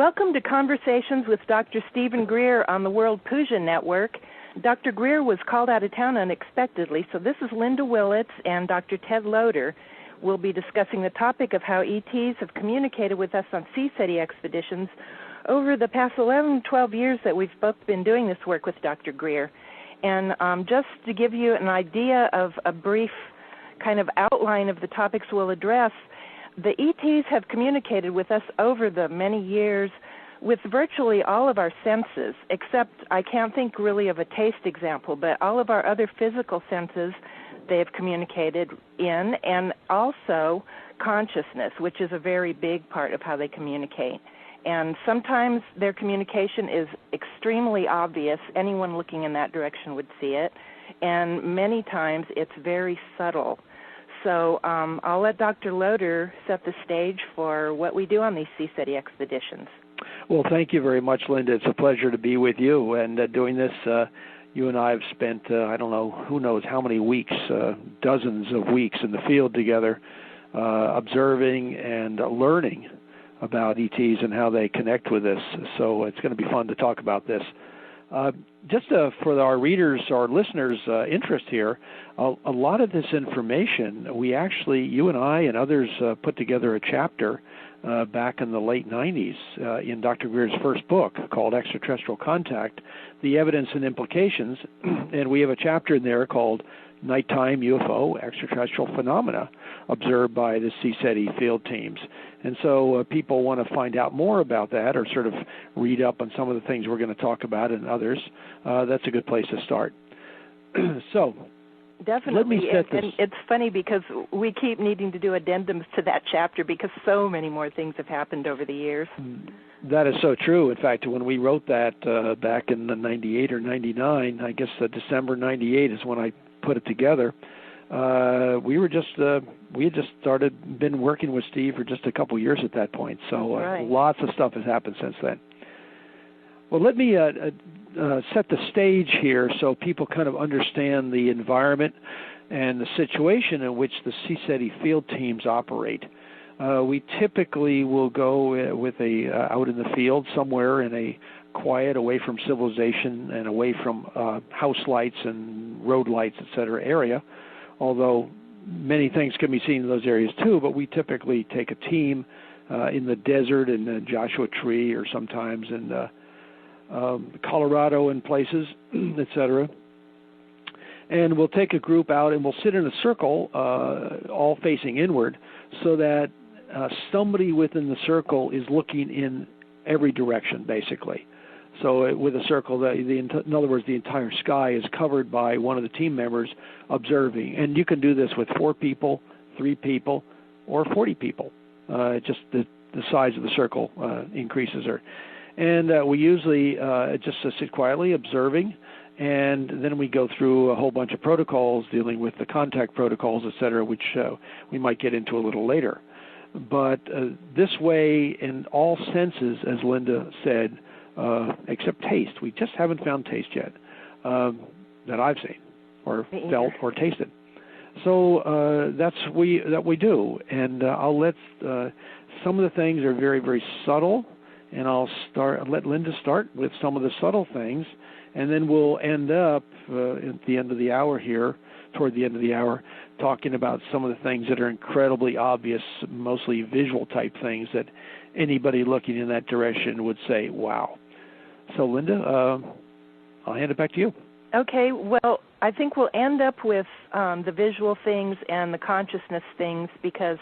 Welcome to Conversations with Dr. Stephen Greer on the World Puja Network. Dr. Greer was called out of town unexpectedly, so this is Linda Willitts and Dr. Ted Loder. We'll be discussing the topic of how ETs have communicated with us on CSETI expeditions over the past 11, 12 years that we've both been doing this work with Dr. Greer. And just to give you an idea of a brief kind of outline of the topics we'll address, the ETs have communicated with us over the many years with virtually all of our senses, except I can't think really of a taste example, but all of our other physical senses they have communicated in, and also consciousness, which is a very big part of how they communicate. And sometimes their communication is extremely obvious. Anyone looking in that direction would see it. And many times it's very subtle. So I'll let Dr. Loder set the stage for what we do on these CSETI expeditions. Well, thank you very much, Linda. It's a pleasure to be with you. And doing this, you and I have spent, I don't know, who knows how many weeks, dozens of weeks in the field together, observing and learning about ETs and how they connect with us. So it's going to be fun to talk about this. Just for our readers, our listeners' interest here, a lot of this information, we actually, you and I and others put together a chapter back in the late 90s in Dr. Greer's first book called Extraterrestrial Contact, The Evidence and Implications, and we have a chapter in there called Nighttime UFO Extraterrestrial Phenomena Observed by the CSETI Field Teams. And so people want to find out more about that or sort of read up on some of the things we're going to talk about and others. That's a good place to start. So definitely. Let me set this. And it's funny because we keep needing to do addendums to that chapter because so many more things have happened over the years. That is so true. In fact, when we wrote that back in 98 or 99, I guess December 98 is when I put it together. We had just been working with Steve for just a couple years at that point. So right. Lots of stuff has happened since then. Well, let me set the stage here so people kind of understand the environment and the situation in which the CSETI field teams operate. We typically will go out in the field somewhere in a quiet, away from civilization and away from house lights and road lights, et cetera, area, although many things can be seen in those areas too, but we typically take a team in the desert, in the Joshua Tree, or sometimes in Colorado and places, et cetera. And we'll take a group out and we'll sit in a circle, all facing inward, so that somebody within the circle is looking in every direction, basically. So with a circle, in other words, the entire sky is covered by one of the team members observing. And you can do this with 4 people, 3 people, or 40 people. Just the size of the circle increases. And we usually just sit quietly observing, and then we go through a whole bunch of protocols dealing with the contact protocols, et cetera, which we might get into a little later. But this way, in all senses, as Linda said, except taste. We just haven't found taste yet that I've seen or felt or tasted. So that's what we do. And I'll let some of the things are very, very subtle, and I'll let Linda start with some of the subtle things, and then we'll end up at the end of the hour here, toward the end of the hour, talking about some of the things that are incredibly obvious, mostly visual type things that anybody looking in that direction would say, wow. So, Linda, I'll hand it back to you. Okay. Well, I think we'll end up with the visual things and the consciousness things because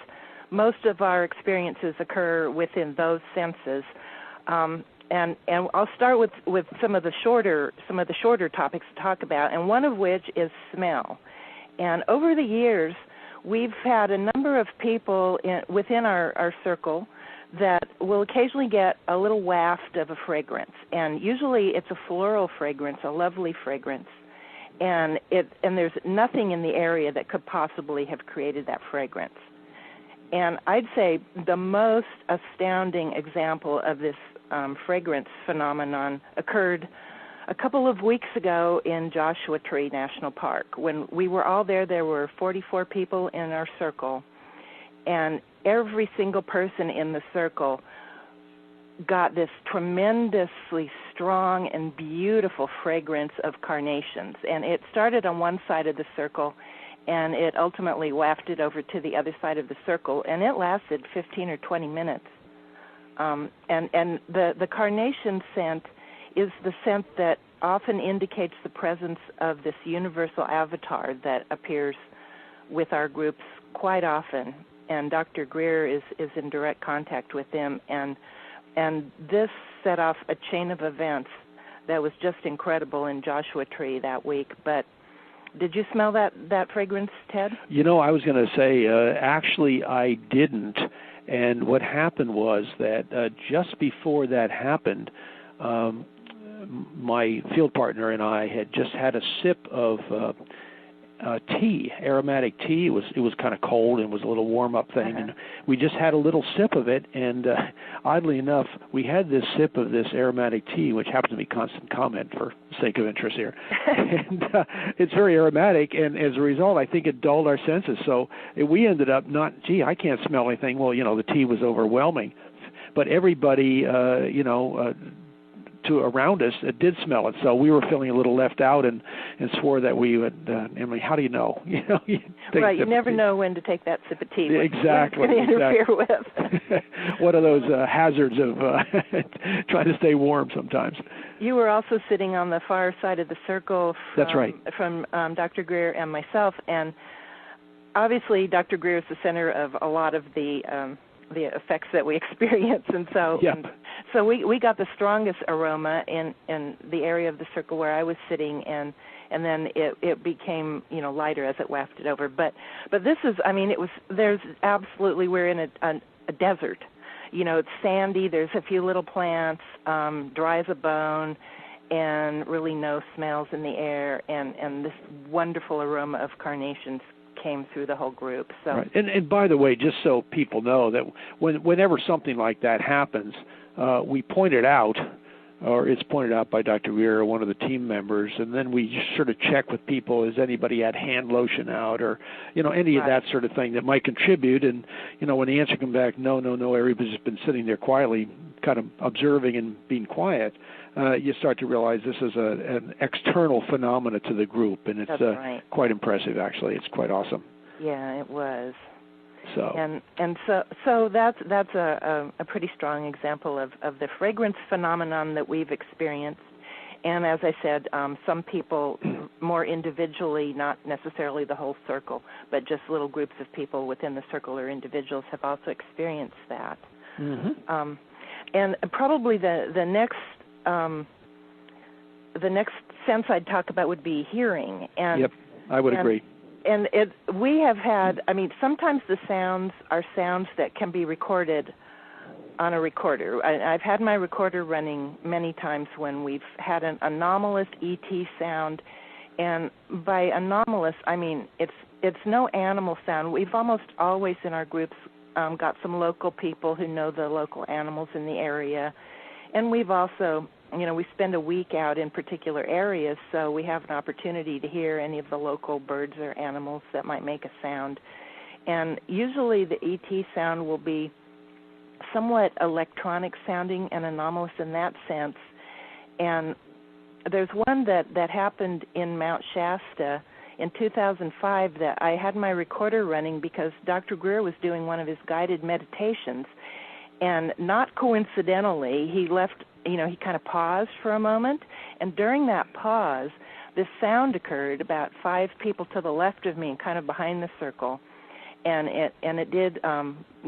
most of our experiences occur within those senses. And I'll start with some of the shorter topics to talk about, and one of which is smell. And over the years, we've had a number of people within our circle that will occasionally get a little waft of a fragrance, and usually it's a floral fragrance, a lovely fragrance, and there's nothing in the area that could possibly have created that fragrance. And I'd say the most astounding example of this fragrance phenomenon occurred a couple of weeks ago in Joshua Tree National Park. When we were all there were 44 people in our circle, and every single person in the circle got this tremendously strong and beautiful fragrance of carnations. And it started on one side of the circle, and it ultimately wafted over to the other side of the circle, and it lasted 15 or 20 minutes. And the carnation scent is the scent that often indicates the presence of this universal avatar that appears with our groups quite often. And Dr. Greer is in direct contact with them, and this set off a chain of events that was just incredible in Joshua Tree that week. But did you smell that fragrance, Ted? You know, I was going to say, actually, I didn't. And what happened was that just before that happened, my field partner and I had just had a sip of tea, aromatic tea. It was kind of cold and was a little warm-up thing, and we just had a little sip of it, and oddly enough, we had this sip of this aromatic tea, which happens to be constant comment for the sake of interest here, and it's very aromatic, and as a result, I think it dulled our senses, so we ended up I can't smell anything. Well, the tea was overwhelming, but everybody, around us, it did smell it. So we were feeling a little left out, and swore that we would. Emily, how do you know? Right, you never know when to take that sip of tea. Exactly. When it's going to interfere with. What are those hazards of trying to stay warm sometimes? You were also sitting on the far side of the circle. That's right. From Dr. Greer and myself, and obviously Dr. Greer is the center of a lot of the effects that we experience, and so so we got the strongest aroma in the area of the circle where I was sitting, and then it became lighter as it wafted over. But this is, we're in a desert. It's sandy. There's a few little plants, dry as a bone, and really no smells in the air, and this wonderful aroma of carnations came through the whole group. So, right. And by the way, just so people know that whenever something like that happens, we point it out, or it's pointed out by Dr. Greer or one of the team members, and then we just sort of check with people, has anybody had hand lotion out, or any of that sort of thing that might contribute. And when the answer comes back, no, everybody's just been sitting there quietly, kind of observing and being quiet, you start to realize this is an external phenomena to the group, and it's quite impressive, actually. It's quite awesome. Yeah, it was. So so that's a pretty strong example of the fragrance phenomenon that we've experienced. And as I said, some people more individually, not necessarily the whole circle, but just little groups of people within the circle or individuals have also experienced that. Mm-hmm. And probably the next sense I'd talk about would be hearing. And, yep, I would agree. And we have had, sometimes the sounds are sounds that can be recorded on a recorder. I've had my recorder running many times when we've had an anomalous ET sound, and by anomalous, it's no animal sound. We've almost always in our groups got some local people who know the local animals in the area, and we've also, we spend a week out in particular areas, so we have an opportunity to hear any of the local birds or animals that might make a sound. And usually the ET sound will be somewhat electronic sounding and anomalous in that sense. And there's one that happened in Mount Shasta in 2005 that I had my recorder running because Dr. Greer was doing one of his guided meditations. And not coincidentally, he left, he kind of paused for a moment. And during that pause, this sound occurred about 5 people to the left of me and kind of behind the circle. And it did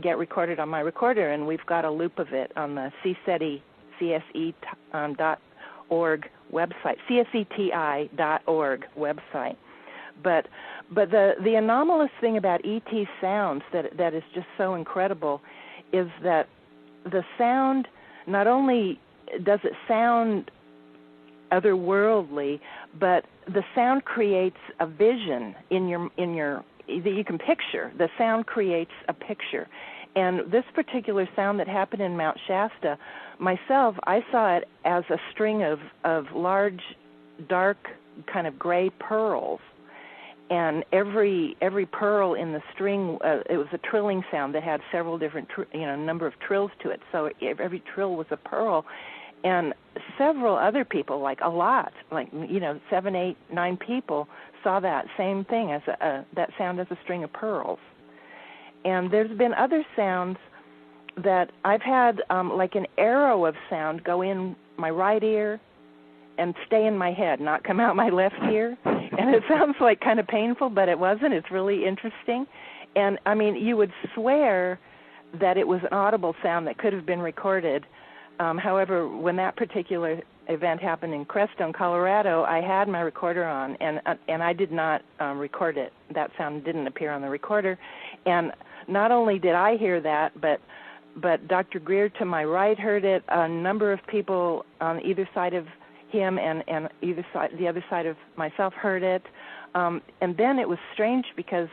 get recorded on my recorder, and we've got a loop of it on the CSETI, CSE.org website, CSETI.org website. But the anomalous thing about ET sounds that is just so incredible is that the sound, not only does it sound otherworldly, but the sound creates a vision in your that you can picture. The sound creates a picture. And this particular sound that happened in Mount Shasta, myself, I saw it as a string of large, dark, kind of gray pearls. and every pearl in the string, it was a trilling sound that had several different, number of trills to it. So every trill was a pearl, and several other people, like a lot, 7, 8, 9 people saw that same thing as that sound as a string of pearls. And there's been other sounds that I've had, like an arrow of sound go in my right ear and stay in my head, not come out my left ear. And it sounds like kind of painful, but it wasn't. It's really interesting. And, I mean, you would swear that it was an audible sound that could have been recorded. However, when that particular event happened in Crestone, Colorado, I had my recorder on, and I did not record it. That sound didn't appear on the recorder. And not only did I hear that, but Dr. Greer to my right heard it. A number of people on either side of him and the other side of myself heard it. And then it was strange because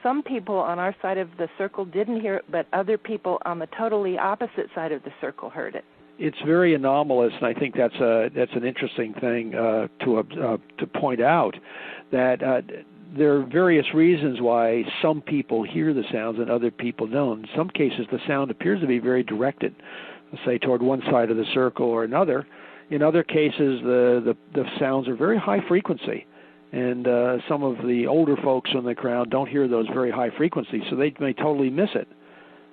some people on our side of the circle didn't hear it, but other people on the totally opposite side of the circle heard it. It's very anomalous, and I think that's an interesting thing to point out, that there are various reasons why some people hear the sounds and other people don't. In some cases, the sound appears to be very directed, say toward one side of the circle or another. In other cases, the sounds are very high frequency, and some of the older folks in the crowd don't hear those very high frequencies, so they may totally miss it.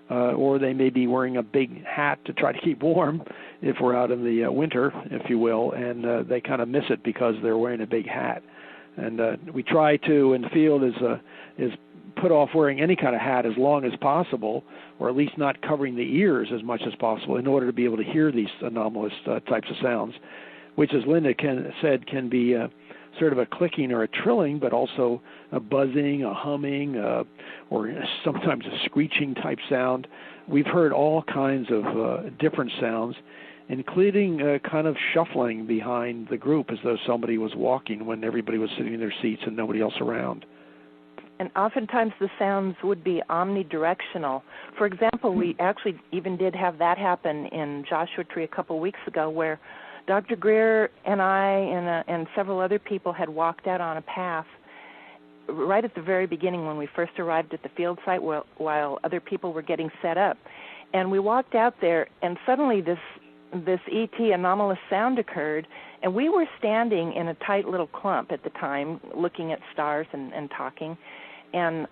Or they may be wearing a big hat to try to keep warm if we're out in the winter, if you will, and they kind of miss it because they're wearing a big hat. And we try to, in the field, is put off wearing any kind of hat as long as possible, or at least not covering the ears as much as possible, in order to be able to hear these anomalous types of sounds, which, as Linda said, can be sort of a clicking or a trilling, but also a buzzing, a humming, or sometimes a screeching type sound. We've heard all kinds of different sounds, including kind of shuffling behind the group as though somebody was walking when everybody was sitting in their seats and nobody else around. And oftentimes the sounds would be omnidirectional. For example, we actually even did have that happen in Joshua Tree a couple weeks ago, where Dr. Greer and I and several other people had walked out on a path right at the very beginning when we first arrived at the field site while other people were getting set up. And we walked out there, and suddenly this ET anomalous sound occurred, and we were standing in a tight little clump at the time looking at stars and talking, and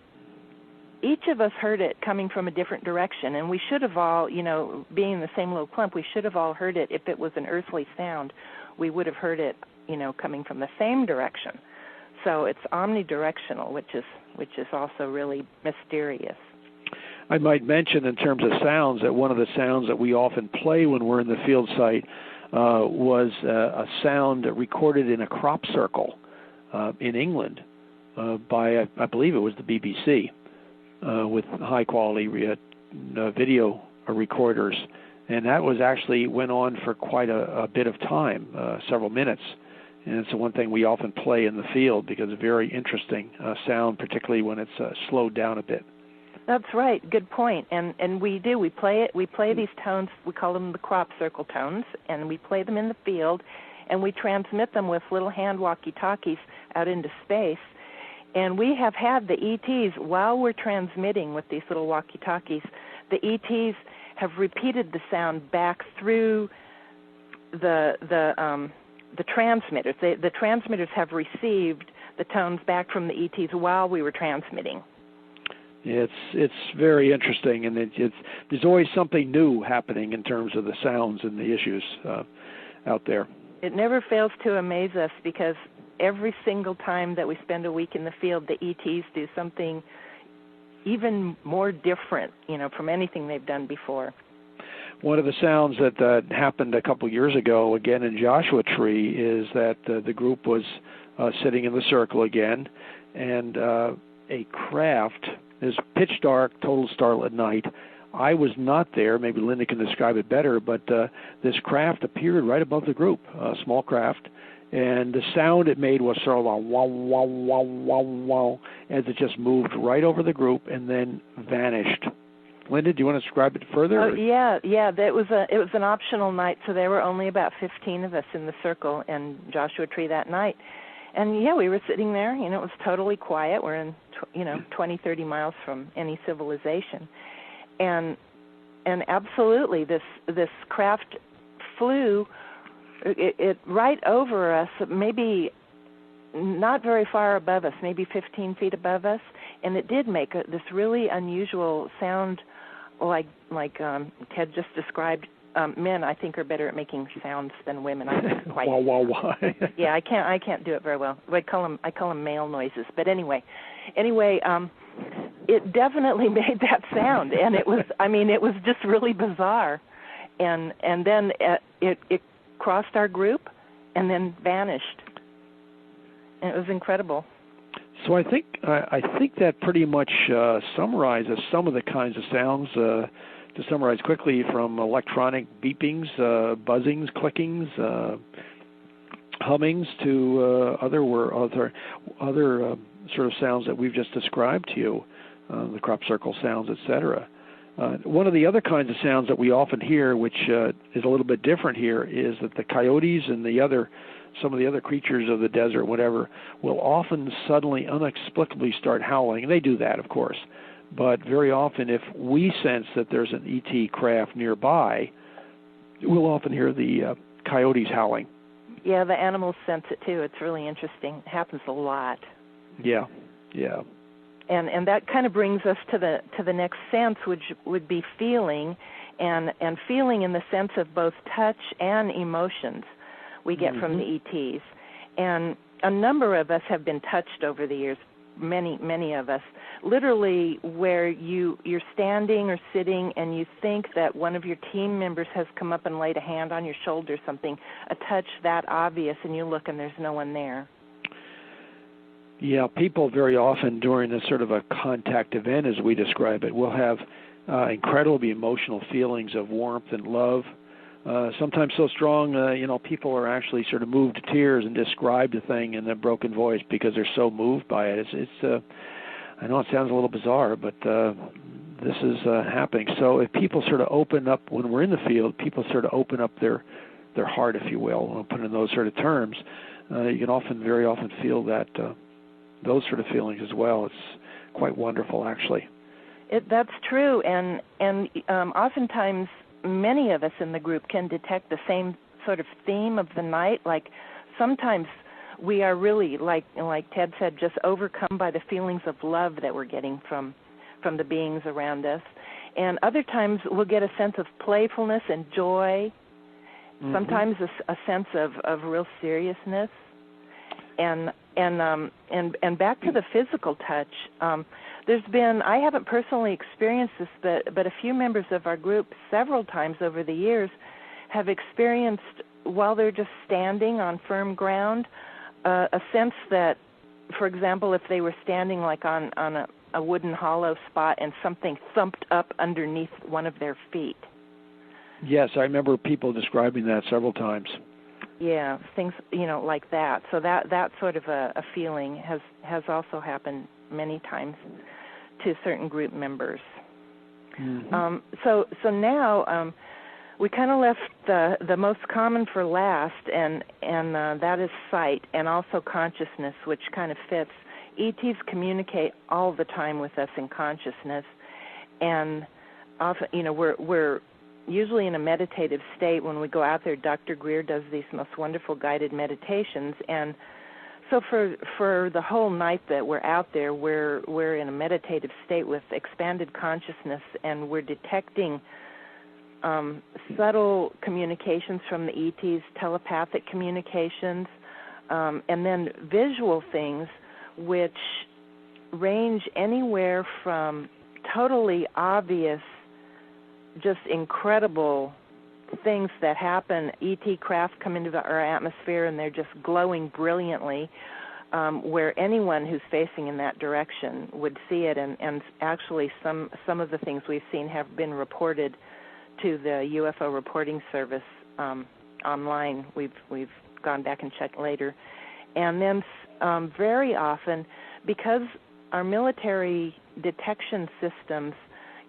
each of us heard it coming from a different direction, and we should have all, being in the same little clump, we should have all heard it. If it was an earthly sound, we would have heard it, coming from the same direction. So it's omnidirectional, which is also really mysterious. I might mention in terms of sounds that one of the sounds that we often play when we're in the field site was a sound recorded in a crop circle in England by, I believe it was the BBC, with high-quality video recorders. And that was actually went on for quite a bit of time, several minutes. And it's the one thing we often play in the field because it's a very interesting sound, particularly when it's slowed down a bit. That's right. Good point. And we do. We play it. We play these tones. We call them the crop circle tones, and we play them in the field, and we transmit them with little hand walkie-talkies out into space. And we have had the ETs, while we're transmitting with these little walkie-talkies, the ETs have repeated the sound back through the transmitters. The transmitters have received the tones back from the ETs while we were transmitting. It's very interesting, and there's always something new happening in terms of the sounds and the issues out there. It never fails to amaze us because every single time that we spend a week in the field, the ETs do something even more different, from anything they've done before. One of the sounds that happened a couple years ago, again in Joshua Tree, is that the group was sitting in the circle again, and a craft is pitch dark, total starlit night. I was not there. Maybe Linda can describe it better, but this craft appeared right above the group, a small craft, and the sound it made was sort of a wow, wow, wow, wow, wow, as it just moved right over the group and then vanished. Linda, do you want to describe it further? Oh, yeah. It was an optional night, so there were only about 15 of us in the circle in Joshua Tree that night. And yeah, we were sitting there, it was totally quiet. We're in 20, 30 miles from any civilization. And absolutely this craft flew it right over us, maybe not very far above us, maybe 15 feet above us, and it did make this really unusual sound, like Ted just described. Men, I think, are better at making sounds than women. I can't quite. Wah. Yeah, I can't do it very well. I call them male noises. But anyway, it definitely made that sound, and it was just really bizarre, and then it crossed our group, and then vanished, and it was incredible. So I think that pretty much summarizes some of the kinds of sounds. To summarize quickly, from electronic beepings, buzzings, clickings, hummings, to other sort of sounds that we've just described to you, the crop circle sounds, etc. One of the other kinds of sounds that we often hear, which is a little bit different here, is that the coyotes and some of the other creatures of the desert, whatever, will often suddenly, inexplicably start howling. And they do that, of course. But very often, if we sense that there's an ET craft nearby, we'll often hear the coyotes howling. Yeah, the animals sense it too. It's really interesting. It happens a lot. Yeah. And that kind of brings us to the next sense, which would be feeling, and feeling in the sense of both touch and emotions we get from the ETs. And a number of us have been touched over the years. Many of us, literally, where you're standing or sitting and you think that one of your team members has come up and laid a hand on your shoulder or something, a touch that obvious, and you look and there's no one there. Yeah, people very often during a sort of a contact event, as we describe it, will have incredibly emotional feelings of warmth and love. Sometimes so strong, people are actually sort of moved to tears and describe the thing in a broken voice because they're so moved by it. It's I know it sounds a little bizarre, but this is happening. So if people sort of open up, when we're in the field, people sort of open up their heart, if you will, and put it in those sort of terms, you can very often feel that those sort of feelings as well. It's quite wonderful, actually. That's true, and oftentimes many of us in the group can detect the same sort of theme of the night. Like sometimes we are really, like Ted said, just overcome by the feelings of love that we're getting from the beings around us. And other times we'll get a sense of playfulness and joy, sometimes a sense of real seriousness. And back to the physical touch, there's been, I haven't personally experienced this, but a few members of our group several times over the years have experienced, while they're just standing on firm ground, a sense that, for example, if they were standing like on a wooden hollow spot and something thumped up underneath one of their feet. Yes, I remember people describing that several times. Yeah, things, like that. So that sort of a feeling has also happened many times to certain group members. So now we kind of left the most common for last, and that is sight and also consciousness, which kind of fits. ETs communicate all the time with us in consciousness, and often, we're usually in a meditative state when we go out there. Dr. Greer does these most wonderful guided meditations, and so for the whole night that we're out there, we're in a meditative state with expanded consciousness, and we're detecting subtle communications from the ETs, telepathic communications, and then visual things, which range anywhere from totally obvious, just incredible things that happen. ET craft come into our atmosphere and they're just glowing brilliantly, where anyone who's facing in that direction would see it. And actually some of the things we've seen have been reported to the UFO reporting service online. We've gone back and checked later. And then very often, because our military detection systems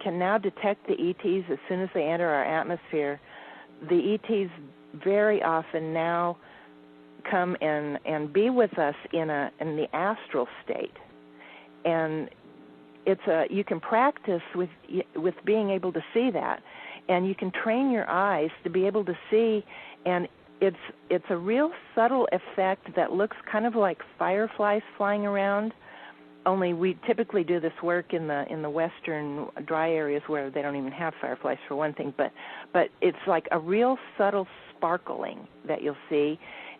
can now detect the ETs as soon as they enter our atmosphere, the ETs very often now come and be with us in the astral state, and you can practice with being able to see that, and you can train your eyes to be able to see, and it's a real subtle effect that looks kind of like fireflies flying around. Only we typically do this work in the western dry areas where they don't even have fireflies, for one thing, but it's like a real subtle sparkling that you'll see,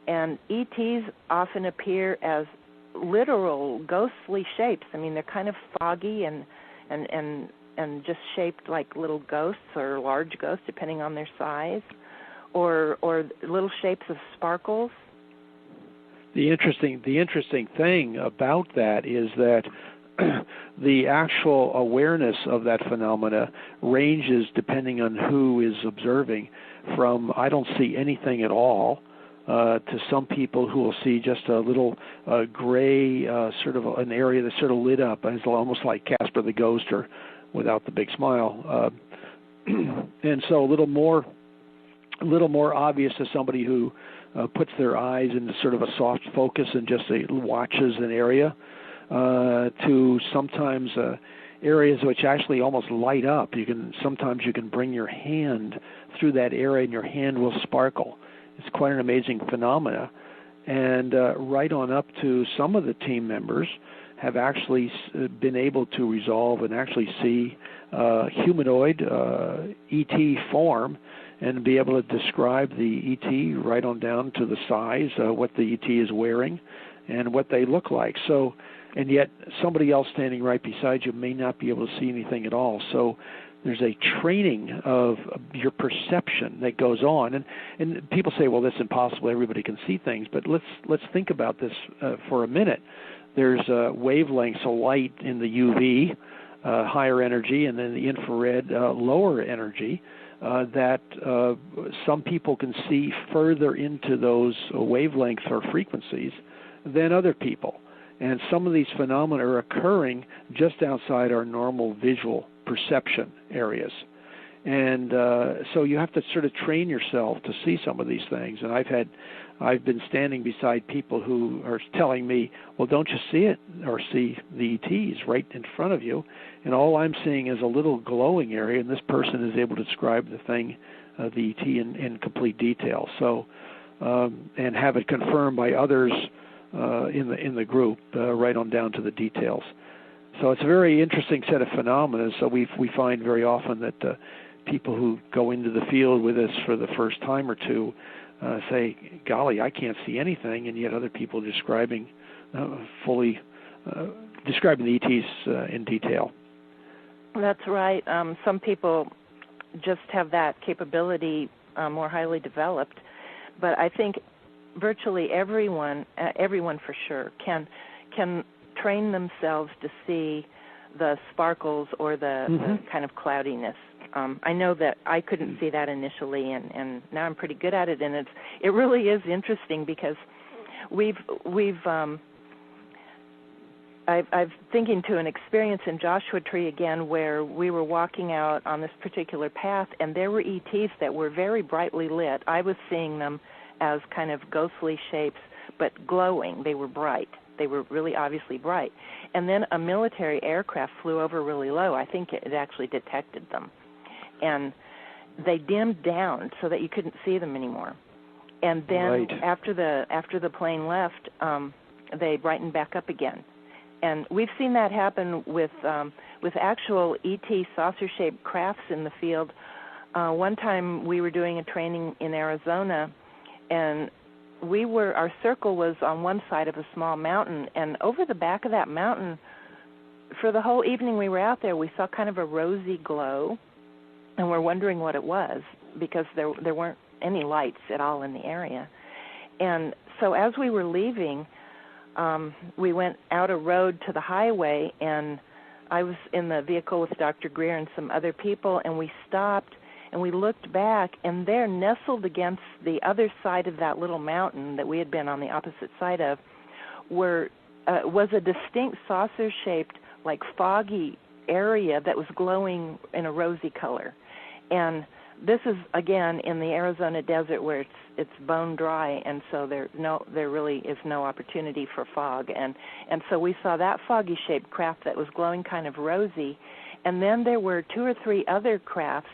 and ETs often appear as literal ghostly shapes. I mean, they're kind of foggy and just shaped like little ghosts or large ghosts, depending on their size, or little shapes of sparkles. The interesting thing about that is that the actual awareness of that phenomena ranges depending on who is observing, from I don't see anything at all to some people who will see just a little gray sort of an area that's sort of lit up, as almost like Casper the Ghost, or without the big smile, and so a little more obvious to somebody who puts their eyes into sort of a soft focus and just watches an area, to sometimes areas which actually almost light up. Sometimes you can bring your hand through that area and your hand will sparkle. It's quite an amazing phenomena. And right on up to some of the team members have actually been able to resolve and actually see humanoid ET form, and be able to describe the ET right on down to the size, what the ET is wearing, and what they look like. So, and yet somebody else standing right beside you may not be able to see anything at all. So there's a training of your perception that goes on. And people say, well, that's impossible. Everybody can see things. But let's think about this for a minute. There's wavelengths of light in the UV, higher energy, and then the infrared, lower energy. That some people can see further into those wavelengths or frequencies than other people. And some of these phenomena are occurring just outside our normal visual perception areas. And so you have to sort of train yourself to see some of these things. And I've been standing beside people who are telling me, well, don't you see it, or see the ETs right in front of you? And all I'm seeing is a little glowing area, and this person is able to describe the thing, the ET, in complete detail. So, and have it confirmed by others in the group, right on down to the details. So it's a very interesting set of phenomena. So we find very often that people who go into the field with us for the first time or two say, golly, I can't see anything, and yet other people describing describing the ETs in detail. That's right. Some people just have that capability more highly developed, but I think virtually everyone for sure, can train themselves to see the sparkles or the kind of cloudiness. I know that I couldn't see that initially, and now I'm pretty good at it, and it really is interesting because I've thinking to an experience in Joshua Tree again, where we were walking out on this particular path, and there were ETs that were very brightly lit. I was seeing them as kind of ghostly shapes, but glowing. They were bright. They were really obviously bright. And then a military aircraft flew over really low. I think it actually detected them. And they dimmed down so that you couldn't see them anymore. And then after the plane left, they brightened back up again. And we've seen that happen with actual ET saucer-shaped crafts in the field. One time we were doing a training in Arizona, and our circle was on one side of a small mountain, and over the back of that mountain, for the whole evening we were out there, we saw kind of a rosy glow, and we're wondering what it was because there weren't any lights at all in the area. And so as we were leaving, we went out a road to the highway, and I was in the vehicle with Dr. Greer and some other people, and we stopped and we looked back, and there, nestled against the other side of that little mountain that we had been on the opposite side of, was a distinct saucer-shaped, like foggy area that was glowing in a rosy color. And this is again in the Arizona desert where it's bone dry, and so there really is no opportunity for fog, and so we saw that foggy shaped craft that was glowing kind of rosy, and then there were 2 or 3 other crafts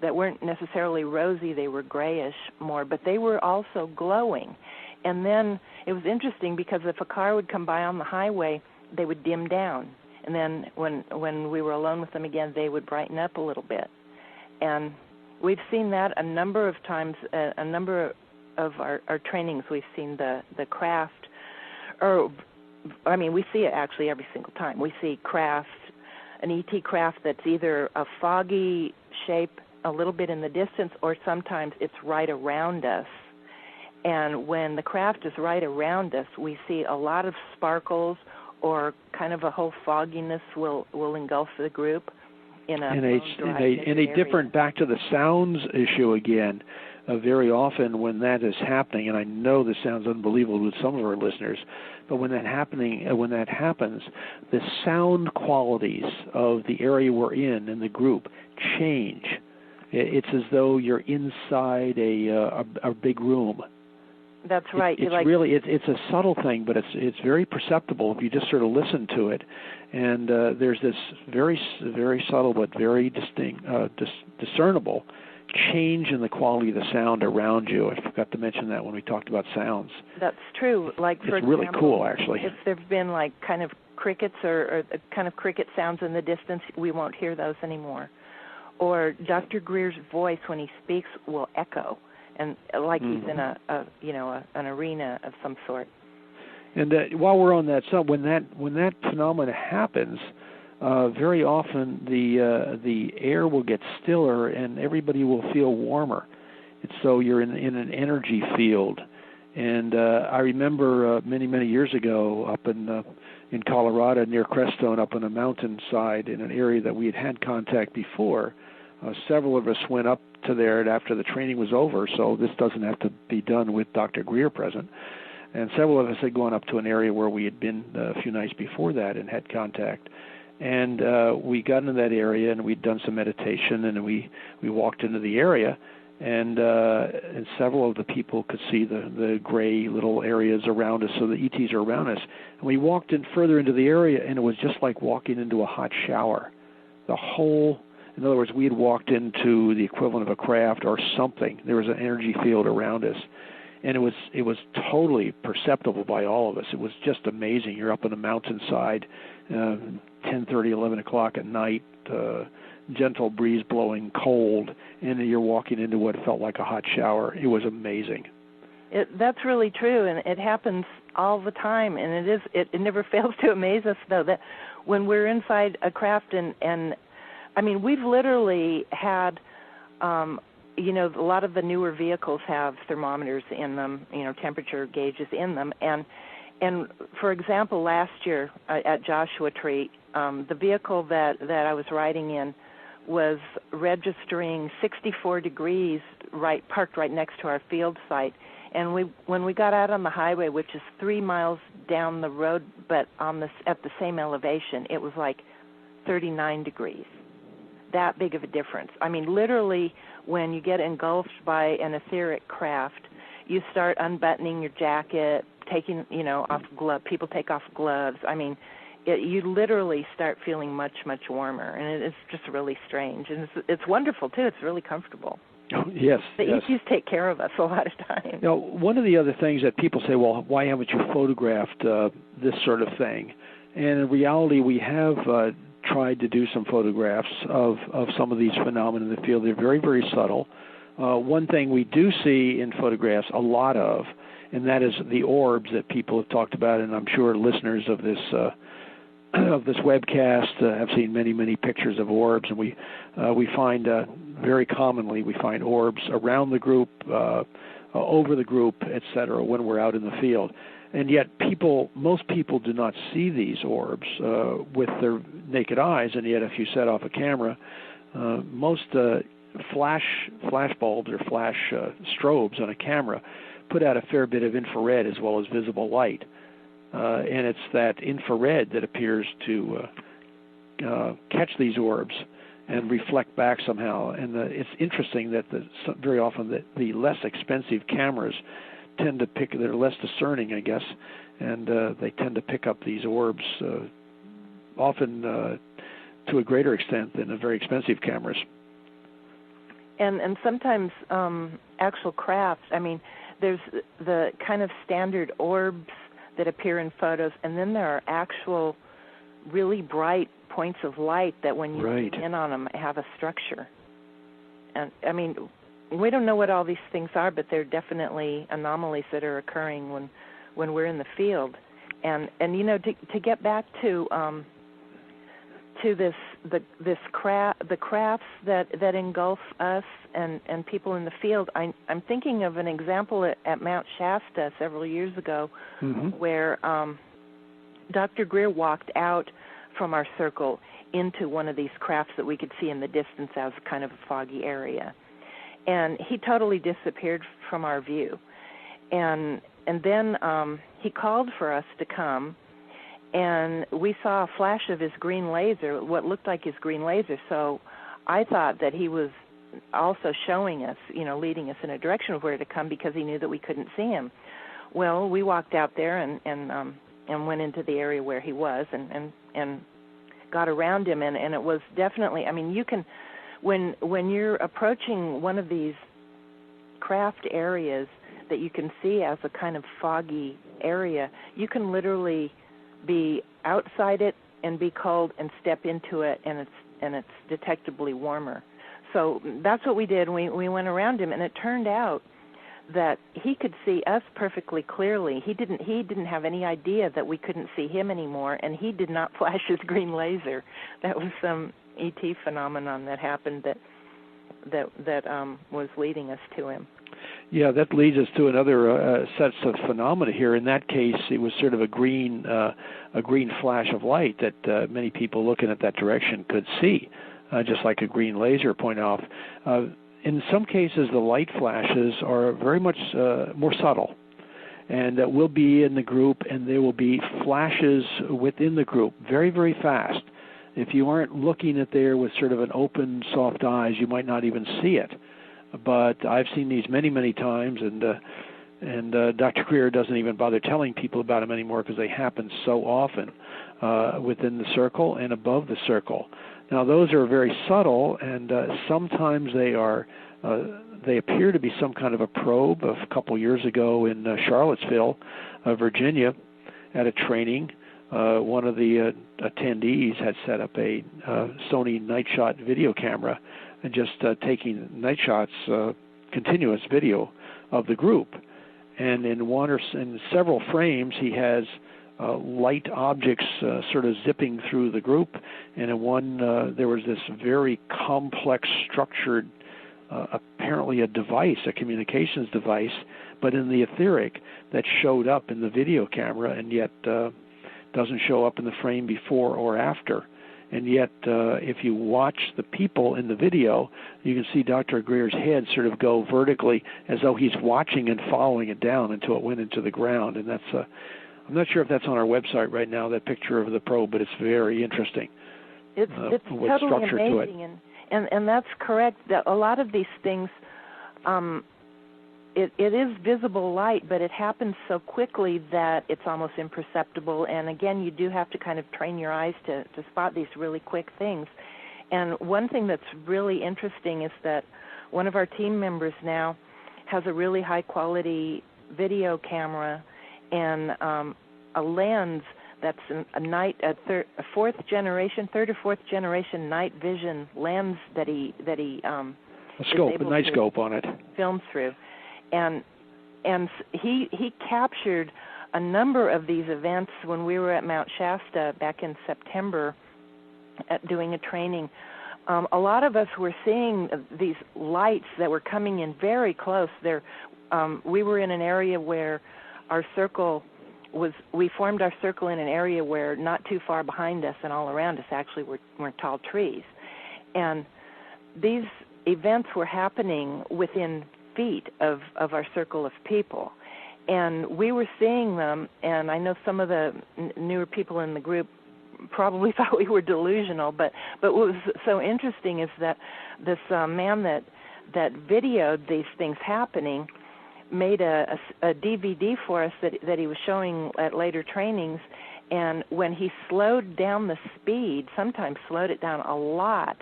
that weren't necessarily rosy, they were grayish more, but they were also glowing. And then it was interesting because if a car would come by on the highway, they would dim down. And then when we were alone with them again, they would brighten up a little bit. And we've seen that a number of times, a number of our trainings, we've seen the craft, we see it actually every single time. We see craft, an ET craft that's either a foggy shape a little bit in the distance, or sometimes it's right around us. And when the craft is right around us, we see a lot of sparkles, or kind of a whole fogginess will engulf the group in a different, back to the sounds issue again. Very often when that is happening, and I know this sounds unbelievable with some of our listeners, but when that happens, the sound qualities of the area we're in the group change. It's as though you're inside a big room. That's right. It's a subtle thing, but it's very perceptible if you just sort of listen to it. And there's this very very subtle but very distinct, discernible change in the quality of the sound around you. I forgot to mention that when we talked about sounds. That's true. Like for example, really cool, actually. If there've been like kind of crickets or kind of cricket sounds in the distance, we won't hear those anymore. Or Dr. Greer's voice when he speaks will echo, and like he's in an arena of some sort. And while we're on that, so when that phenomena happens, very often the air will get stiller and everybody will feel warmer. It's so you're in an energy field. And I remember many years ago up in Colorado near Crestone, up on a mountainside in an area that we had contact before. Several of us went up to there after the training was over, so this doesn't have to be done with Dr. Greer present. And several of us had gone up to an area where we had been a few nights before that and had contact. And we got into that area and we'd done some meditation, and we walked into the area, and several of the people could see the gray little areas around us, so the ETs are around us. And we walked in further into the area, and it was just like walking into a hot shower. In other words, we had walked into the equivalent of a craft or something. There was an energy field around us, and it was totally perceptible by all of us. It was just amazing. You're up on a mountainside, 10:30, 11 o'clock at night, gentle breeze blowing, cold, and you're walking into what felt like a hot shower. It was amazing. That's really true, and it happens all the time, and it never fails to amaze us, though, that when we're inside a craft and I mean, we've literally had, a lot of the newer vehicles have thermometers in them, temperature gauges in them. And for example, last year at Joshua Tree, the vehicle that I was riding in was registering 64 degrees parked right next to our field site. And when we got out on the highway, which is 3 miles down the road, but at the same elevation, it was like 39 degrees. That big of a difference. I mean, literally, when you get engulfed by an etheric craft, you start unbuttoning your jacket, taking, off gloves. People take off gloves. I mean, you literally start feeling much warmer, and it's just really strange. And it's wonderful too. It's really comfortable. Oh, yes. The ETs take care of us a lot of times. One of the other things that people say, well, why haven't you photographed this sort of thing? And in reality, we have tried to do some photographs of some of these phenomena in the field. They're very, very subtle. One thing we do see in photographs a lot of, and that is the orbs that people have talked about, and I'm sure listeners of this webcast have seen many pictures of orbs, and we find very commonly we find orbs around the group, over the group, etc. when we're out in the field. And yet most people do not see these orbs with their naked eyes, and yet if you set off a camera, most flash bulbs or flash strobes on a camera put out a fair bit of infrared as well as visible light. And it's that infrared that appears to catch these orbs and reflect back somehow. And it's interesting that very often the less expensive cameras tend to they're less discerning, I guess, and they tend to pick up these orbs often to a greater extent than the very expensive cameras. And sometimes actual crafts, I mean, there's the kind of standard orbs that appear in photos, and then there are actual really bright points of light that when you zoom in on them have a structure. And I mean, we don't know what all these things are, but they're definitely anomalies that are occurring when we're in the field. And you know, to get back to the crafts that engulf us and people in the field, I'm thinking of an example at Mount Shasta several years ago, where Dr. Greer walked out from our circle into one of these crafts that we could see in the distance as kind of a foggy area, and he totally disappeared from our view. And then he called for us to come, and we saw a flash of his green laser, what looked like his green laser. So I thought that he was also showing us, you know, leading us in a direction of where to come because he knew that we couldn't see him. Well, we walked out there and went into the area where he was and got around him, and it was definitely, I mean, you can, when you're approaching one of these craft areas that you can see as a kind of foggy area, you can literally be outside it and be cold and step into it, and it's detectably warmer. So that's what we did. We went around him, and it turned out that he could see us perfectly clearly. He didn't have any idea that we couldn't see him anymore, and he did not flash his green laser. That was some ET phenomenon that happened that was leading us to him. Yeah, that leads us to another sets of phenomena here. In that case, it was sort of a green flash of light that many people looking at that direction could see, just like a green laser point off. In some cases, the light flashes are very much more subtle, and we'll be in the group, and there will be flashes within the group very, very fast. If you aren't looking at there with sort of an open, soft eyes, you might not even see it. But I've seen these many, many times, and Dr. Greer doesn't even bother telling people about them anymore because they happen so often within the circle and above the circle. Now, those are very subtle, and sometimes they appear to be some kind of a probe. A couple years ago in Charlottesville, Virginia, at a training, one of the attendees had set up a Sony night shot video camera and just taking night shots, continuous video of the group. And in several frames, he has light objects sort of zipping through the group. And in one, there was this very complex structured, apparently a device, a communications device, but in the etheric that showed up in the video camera and yet doesn't show up in the frame before or after. And yet, if you watch the people in the video, you can see Dr. Greer's head sort of go vertically as though he's watching and following it down until it went into the ground. And that's, I'm not sure if that's on our website right now, that picture of the probe, but it's very interesting. It's totally amazing, and that's correct. That a lot of these things, it is visible light, but it happens so quickly that it's almost imperceptible. And again, you do have to kind of train your eyes to spot these really quick things. And one thing that's really interesting is that one of our team members now has a really high-quality video camera and a lens that's a third or fourth generation night vision lens that he a night scope on it, films through. And he captured a number of these events when we were at Mount Shasta back in September doing a training. A lot of us were seeing these lights that were coming in very close. We were in an area where our circle we formed our circle in an area where not too far behind us and all around us actually were tall trees. And these events were happening within feet of our circle of people. And we were seeing them, and I know some of the newer people in the group probably thought we were delusional. But what was so interesting is that this man that videoed these things happening made a DVD for us that he was showing at later trainings. And when he slowed down the speed, sometimes slowed it down a lot,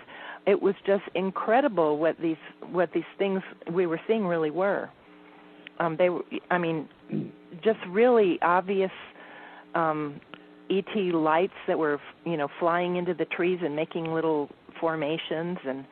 it was just incredible what these things we were seeing really were. They were, I mean, just really obvious ET lights that were, flying into the trees and making little formations, and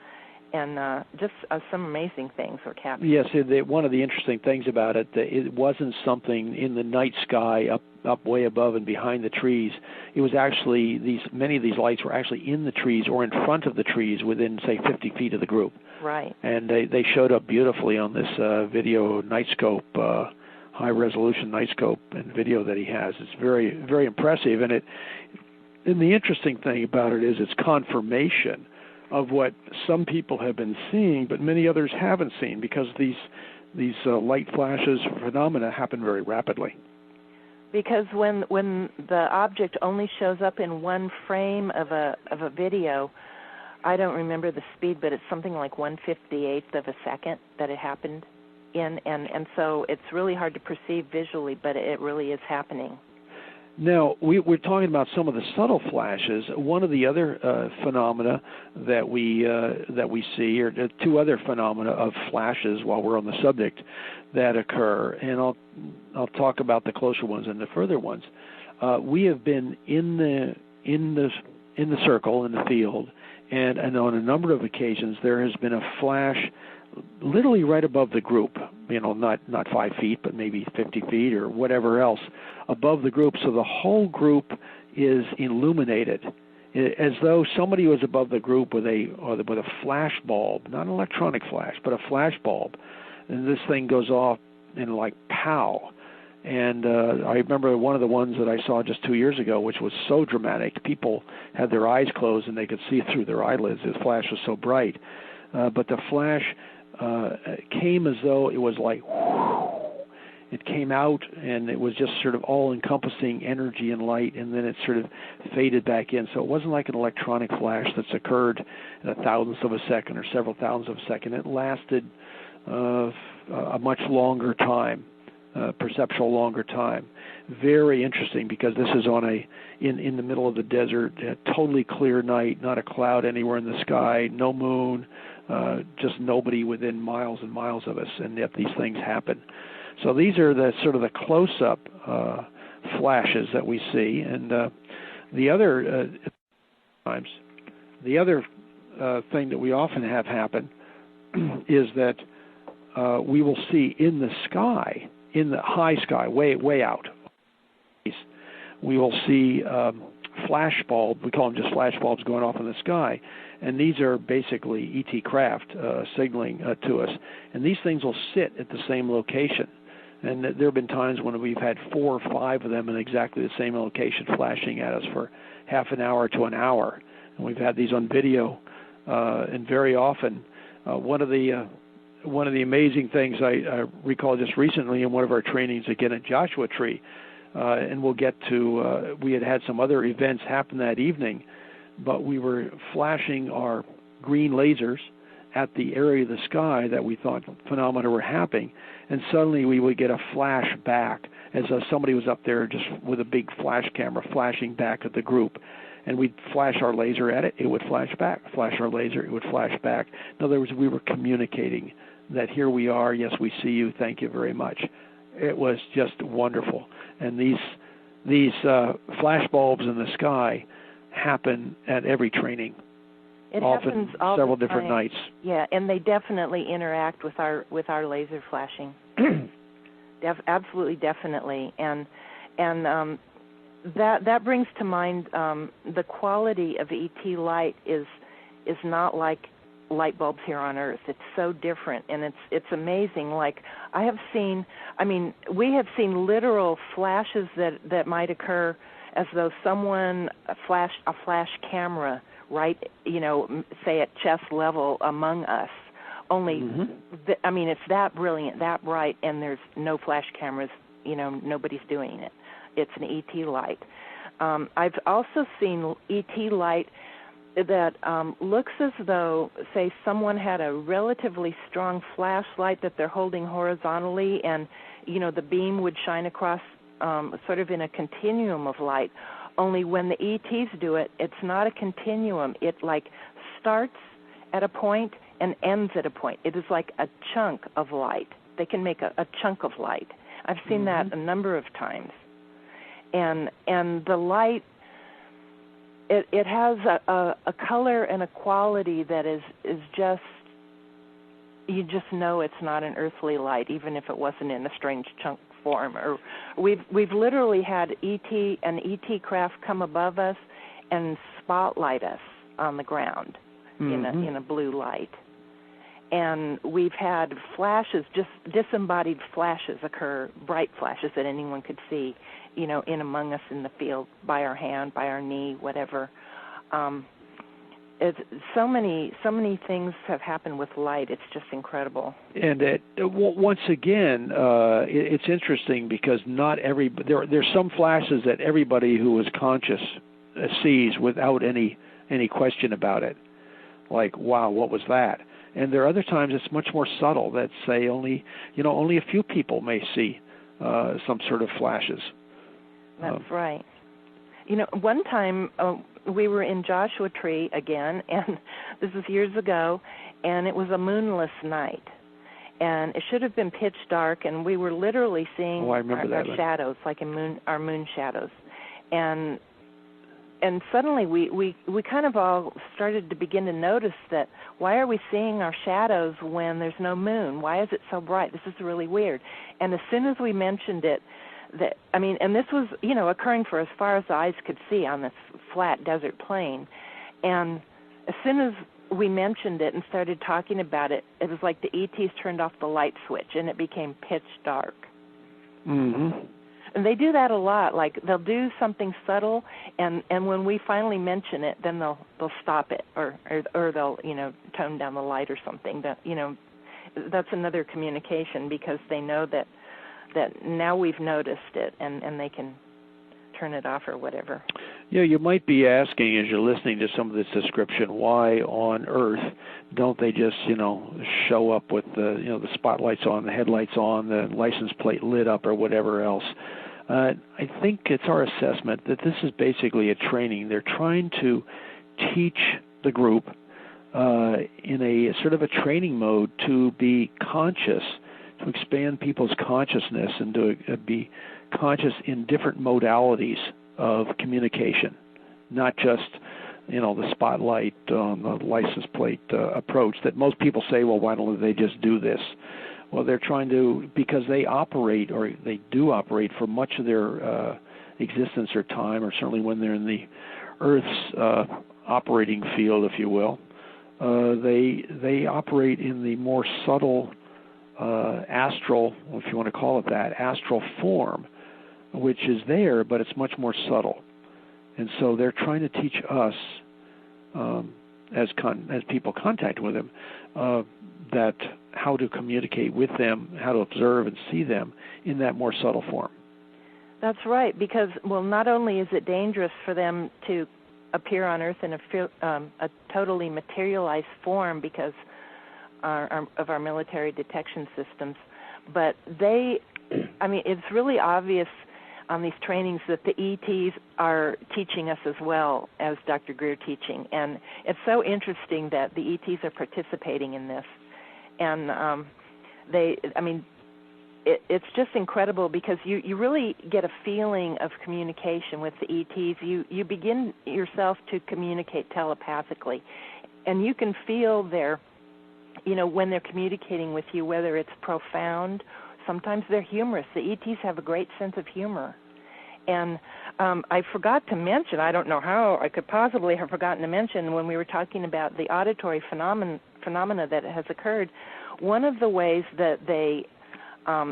just some amazing things were happening. Yes, one of the interesting things about it, it wasn't something in the night sky up way above and behind the trees. It was actually many of these lights were actually in the trees or in front of the trees within, say, 50 feet of the group. Right. And they showed up beautifully on this video nightscope, high-resolution nightscope and video that he has. It's very, very impressive. And the interesting thing about it is it's confirmation of what some people have been seeing, but many others haven't seen, because these light flashes phenomena happen very rapidly. Because when the object only shows up in one frame of a video, I don't remember the speed, but it's something like 1/58th of a second that it happened in, and so it's really hard to perceive visually, but it really is happening. Now, we're talking about some of the subtle flashes. One of the other phenomena that we see, or two other phenomena of flashes while we're on the subject that occur, and I'll talk about the closer ones and the further ones. We have been in the circle in the field, and on a number of occasions there has been a flash literally right above the group, not 5 feet, but maybe 50 feet or whatever else above the group. So the whole group is illuminated, as though somebody was above the group with a flash bulb, not an electronic flash, but a flash bulb. And this thing goes off in like pow. And I remember one of the ones that I saw just 2 years ago, which was so dramatic. People had their eyes closed and they could see through their eyelids. The flash was so bright. But the flash came as though it was like, whoosh. It came out, and it was just sort of all-encompassing energy and light, and then it sort of faded back in. So it wasn't like an electronic flash that's occurred in a thousandth of a second or several thousandths of a second. It lasted a much longer time, perceptual longer time. Very interesting, because this is in the middle of the desert, a totally clear night, not a cloud anywhere in the sky, no moon, just nobody within miles and miles of us, and yet these things happen. So these are the sort of the close-up flashes that we see, and the other thing that we often have happen is that we will see in the sky, in the high sky, way out, we will see flash bulb. We call them just flash bulbs going off in the sky, and these are basically ET craft signaling to us. And these things will sit at the same location. And there have been times when we've had 4 or 5 of them in exactly the same location flashing at us for half an hour to an hour. And we've had these on video, and very often one of the amazing things I recall just recently in one of our trainings, again at Joshua Tree, and we'll get to, we had some other events happen that evening, but we were flashing our green lasers at the area of the sky that we thought phenomena were happening, and suddenly we would get a flash back as though somebody was up there just with a big flash camera flashing back at the group. And we'd flash our laser at it, it would flash back. Flash our laser, it would flash back. In other words, we were communicating that here we are, yes, we see you, thank you very much. It was just wonderful. And these flash bulbs in the sky happen at every training. It often happens all several the different time. nights. Yeah, and they definitely interact with our laser flashing. Absolutely, definitely, and that brings to mind the quality of ET light is not like light bulbs here on Earth. It's so different, and it's amazing. Like we have seen literal flashes that might occur as though someone flashed a flash camera right, say at chest level among us. Only, it's that brilliant, that bright, and there's no flash cameras. Nobody's doing it. It's an ET light. I've also seen ET light that looks as though, say, someone had a relatively strong flashlight that they're holding horizontally, and, the beam would shine across sort of in a continuum of light. Only when the ETs do it, it's not a continuum. It, starts at a point and ends at a point. It is like a chunk of light. They can make a chunk of light. I've seen that a number of times. And the light, it has a color and a quality that is just, you just know it's not an earthly light, even if it wasn't in a strange chunk form. Or we've literally had an ET craft come above us and spotlight us on the ground in a blue light. And we've had flashes, just disembodied flashes occur, bright flashes that anyone could see, in among us in the field, by our hand, by our knee, whatever. It's so many things have happened with light. It's just incredible. And once again, it's interesting because not there's some flashes that everybody who is conscious sees without any question about it. Like, wow, what was that? And there are other times it's much more subtle that say only a few people may see some sort of flashes. That's right. One time we were in Joshua Tree again, and this was years ago, and it was a moonless night. And it should have been pitch dark, and we were literally seeing our shadows, like our moon shadows. And suddenly we kind of all started to begin to notice that, why are we seeing our shadows when there's no moon? Why is it so bright? This is really weird. And as soon as we mentioned it, and this was, occurring for as far as the eyes could see on this flat desert plain. And as soon as we mentioned it and started talking about it, it was like the ETs turned off the light switch and it became pitch dark. Mm-hmm. And they do that a lot. Like, they'll do something subtle, and when we finally mention it, then they'll stop it, or they'll tone down the light or something. That's another communication, because they know that now we've noticed it, and they can turn it off or whatever. Yeah, you might be asking, as you're listening to some of this description, why on earth don't they just, show up with the spotlights on, the headlights on, the license plate lit up, or whatever else? I think it's our assessment that this is basically a training. They're trying to teach the group in a sort of a training mode to be conscious, to expand people's consciousness and to be conscious in different modalities of communication, not just, the spotlight on the license plate approach that most people say, well, why don't they just do this? Well, they're trying to, because they do operate for much of their existence or time, or certainly when they're in the Earth's operating field, if you will, they operate in the more subtle astral, if you want to call it that, astral form, which is there, but it's much more subtle. And so they're trying to teach us, as people contact with them, that how to communicate with them, how to observe and see them in that more subtle form. That's right, because, not only is it dangerous for them to appear on Earth in a totally materialized form because of our military detection systems, but it's really obvious on these trainings that the ETs are teaching us as well as Dr. Greer teaching. And it's so interesting that the ETs are participating in this. And it's just incredible because you really get a feeling of communication with the ETs. You begin yourself to communicate telepathically. And you can feel when they're communicating with you, whether it's profound. Sometimes they're humorous. The ETs have a great sense of humor. And I forgot to mention, I don't know how I could possibly have forgotten to mention when we were talking about the auditory phenomena that has occurred, one of the ways that they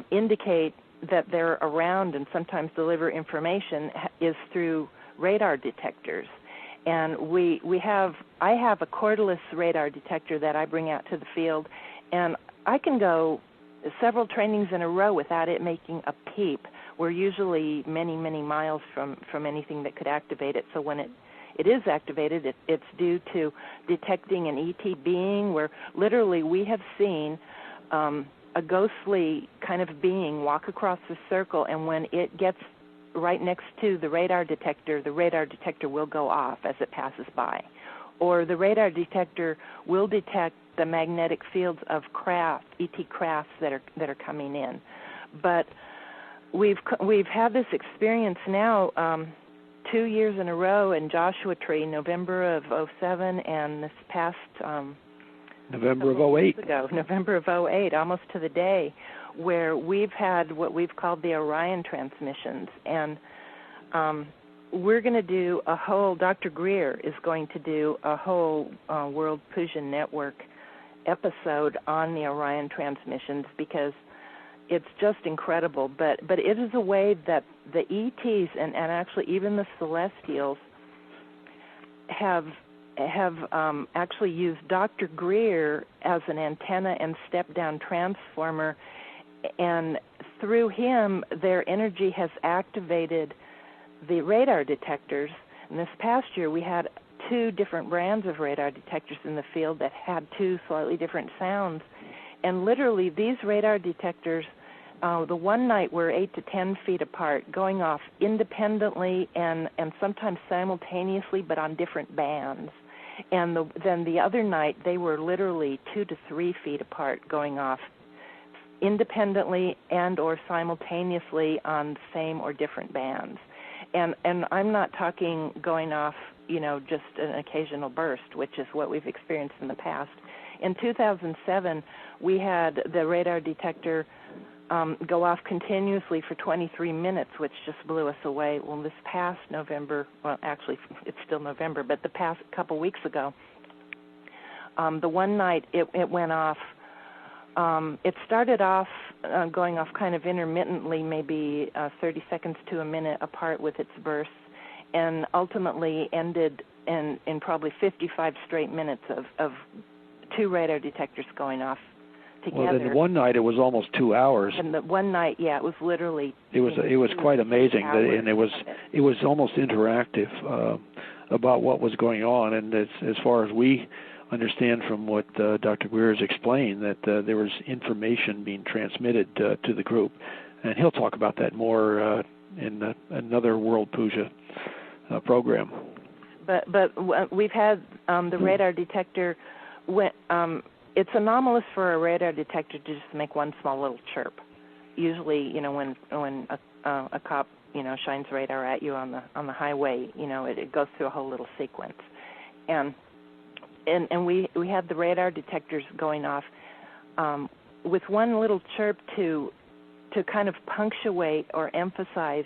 indicate that they're around and sometimes deliver information is through radar detectors. And I have a cordless radar detector that I bring out to the field, and I can go several trainings in a row without it making a peep, we're usually many, many miles from anything that could activate it. So when it is activated, it's due to detecting an ET being, where literally we have seen a ghostly kind of being walk across the circle, and when it gets right next to the radar detector will go off as it passes by. Or the radar detector will detect the magnetic fields of ET crafts that are coming in. But we've had this experience now 2 years in a row in Joshua Tree, November of 07, and this past November of 08. November of 08, almost to the day, where we've had what we've called the Orion transmissions. And we're going to do a whole, Dr. Greer is going to do a whole World Pujan Network episode on the Orion transmissions, because it's just incredible. But it is a way that the ETs and actually even the Celestials have actually used Dr. Greer as an antenna and step-down transformer, and through him their energy has activated the radar detectors. And this past year we had 2 different brands of radar detectors in the field that had 2 slightly different sounds, and literally these radar detectors, the one night were 8 to 10 feet apart, going off independently and sometimes simultaneously, but on different bands. And then the other night, they were literally 2 to 3 feet apart, going off independently and or simultaneously on same or different bands. And I'm not talking going off, just an occasional burst, which is what we've experienced in the past. In 2007, we had the radar detector go off continuously for 23 minutes, which just blew us away. Well, this past November, well, actually, it's still November, but the past couple weeks ago, the one night it went off, it started off going off kind of intermittently, maybe 30 seconds to a minute apart with its bursts, and ultimately ended in probably 55 straight minutes of 2 radar detectors going off together. Well, then one night it was almost 2 hours. And the one night, it was literally. It was quite amazing, and it was almost interactive about what was going on. And as far as we understand from what Dr. Greer has explained, that there was information being transmitted to the group, and he'll talk about that more in another World Puja program. But we've had the radar detector. It's anomalous for a radar detector to just make one small little chirp. Usually, when a cop shines radar at you on the highway, it goes through a whole little sequence, and we had the radar detectors going off with one little chirp to kind of punctuate or emphasize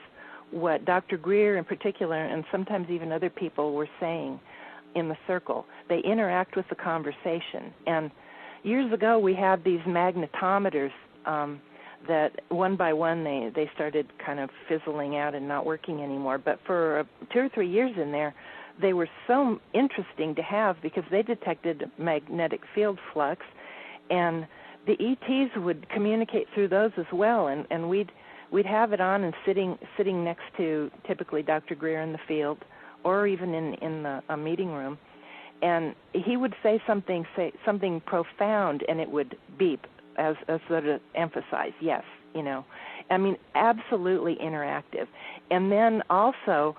what Dr. Greer in particular, and sometimes even other people, were saying in the circle. They interact with the conversation. And years ago we had these magnetometers that one by one they started kind of fizzling out and not working anymore. But for 2 or 3 years in there, they were so interesting to have because they detected magnetic field flux, and the ETs would communicate through those as well. And we'd have it on and sitting next to typically Dr. Greer in the field, or even in the meeting room, and he would say something profound, and it would beep as sort of emphasize, yes, I mean, absolutely interactive. And then also,